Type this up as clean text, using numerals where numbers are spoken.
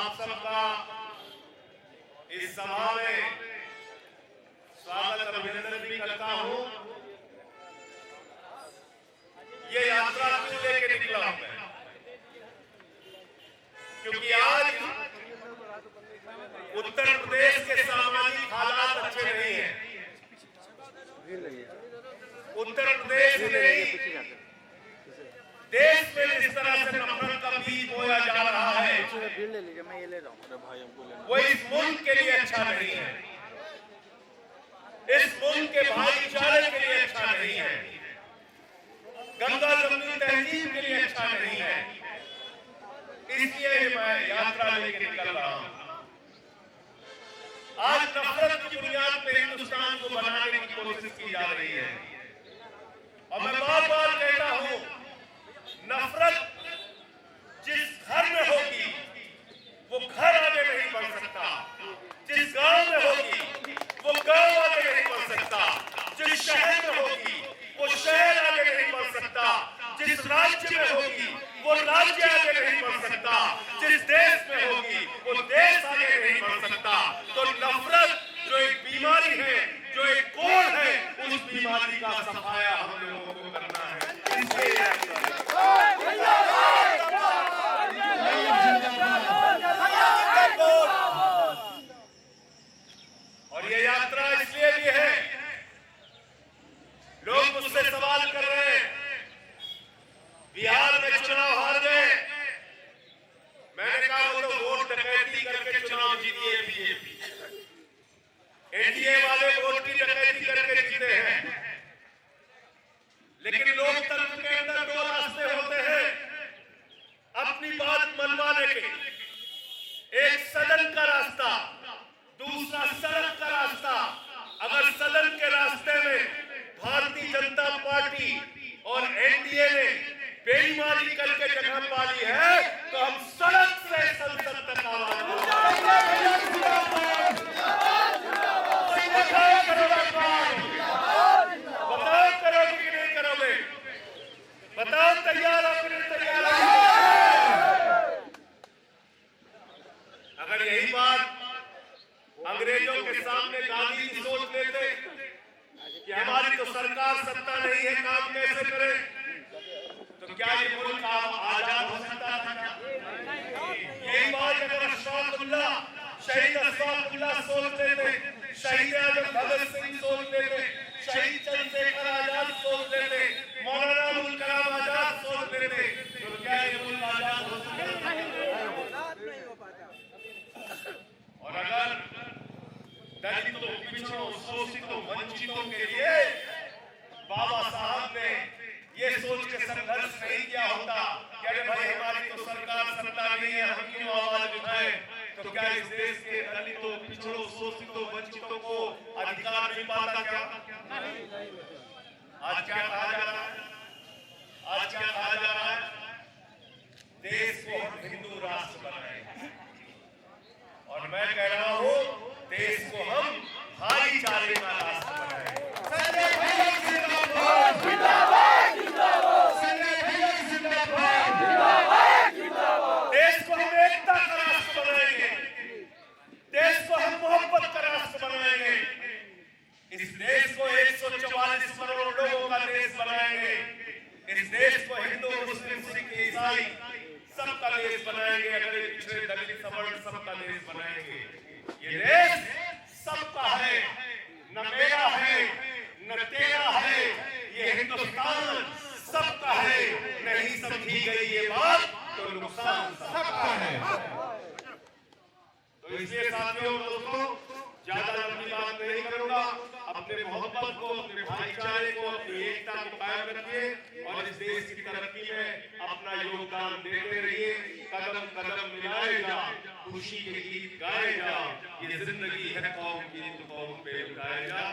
आप सबका इस सभा में स्वागत अभिनंदन भी करता हूं। ये यात्रा क्यों लेके निकला हूं मैं? क्योंकि आज उत्तर प्रदेश के सामाजिक हालात अच्छे नहीं हैं। उत्तर प्रदेश में देश में जिस तरह से नफरत का बीज बोया जा रहा है वो इस मुल्क के लिए अच्छा नहीं है, इस मुल्क के भाईचारे के लिए अच्छा नहीं है, गंगा जमुनी तहजीब के लिए अच्छा नहीं है। इसलिए मैं यात्रा लेके निकल रहा हूं। आज नफरत की बुनियाद पर हिंदुस्तान को बनाने की कोशिश की जा रही है और मैं बार बार कहता हूं, नफरत जिस घर में होगी वो घर आगे नहीं बढ़ सकता, जिस गांव में होगी वो गांव आगे नहीं बढ़ सकता, जिस शहर में होगी वो शहर आगे नहीं बढ़ सकता, जिस राज्य में होगी वो राज्य आगे नहीं बढ़ सकता, जिस देश में होगी वो देश आगे नहीं बढ़ सकता। तो नफरत जो एक बीमारी है, जो एक कोढ़ है, उस बीमारी का सफाया हम लोगों को करना है। और ये यात्रा इसलिए भी है, लोग मुझसे सवाल कर रहे हैं, बिहार में चुनाव हार गए। मैंने कहा वो तो वोट डकैती करके चुनाव जीती है बीजेपी, एनडीए वाले वोट की डकैती करके जीते हैं। लेकिन लोकतंत्र के अंदर दो रास्ते होते हैं अपनी बात मनवाने के, एक सदन का रास्ता, दूसरा सड़क का रास्ता। अगर सदन के रास्ते में भारतीय जनता पार्टी और एनडीए ने बेईमानी करके जगह पा ली है तो हम सड़क से संसद तक आवाज बताओ, करोगे कि नहीं करोगे? बताओ, तैयार हो कि नहीं तैयार हो? अगर यही बात अंग्रेजों के सामने गांधी जी सोच लेते कि हमारी तो सरकार सत्ता नहीं है, काम कैसे करें, तो क्या ये मुल्क आजाद हो सकता था? यही बात अगर अशफाकुल्लाह, शहीद अशफाकुल्लाह सोच लेते, शहीद आजम भगत सिंह सोच लेते, शहीद चंद्रशेखर आजाद सोच लेते, मौलाना अबुल कलाम आजाद सोच लेते, तो क्या ये मुल्क आजाद हो सकता? और अगर दलितों, पिछड़ों, शोषितों, वंचितों के लिए बाबा साहब ने ये सोच के संघर्ष नहीं किया होता कि अरे भाई हमारी तो सरकार सत्ता नहीं है, हम क्यों आवाज उठाएं, तो क्या इस देश के दलितों, पिछड़ों, शोषितों, वंचितों को अधिकार मिल पाता? क्या आज क्या कहा जा रहा है? आज क्या कहा जा रहा है? देश को हम हिंदू राष्ट्र बनाएंगे और मैं कह रहा हूं देश को हम भाईचारे का राष्ट्र बनाएंगे। देश को हम एकता का राष्ट्र बनाएंगे, देश को हम मोहब्बत का राष्ट्र बनाएंगे, इस देश को 144 करोड़ लोगों का देश बनाएंगे, इस देश को हिंदू, मुस्लिम, सिख, ईसाई सबका देश बनाएंगे, अगले पिछड़े दलित सवर्ण सबका देश बनाएंगे। ये देश सबका है, न मेरा है न तेरा है, ये हिंदुस्तान सबका है। नहीं समझी गई ये बात तो नुकसान सबका है। तो इसलिए साथियों, दोस्तों, ज्यादा लंबी बात नहीं करूंगा। अपने मोहब्बत को, अपने भाईचारे को, अपनी एकता को कायम रखिए और इस देश की तरक्की में अपना योगदान देते रहिए। कदम कदम मिलाए जा, खुशी के गीत गाए जा, ये जिंदगी है कौम की तो कौम पे गाए जा।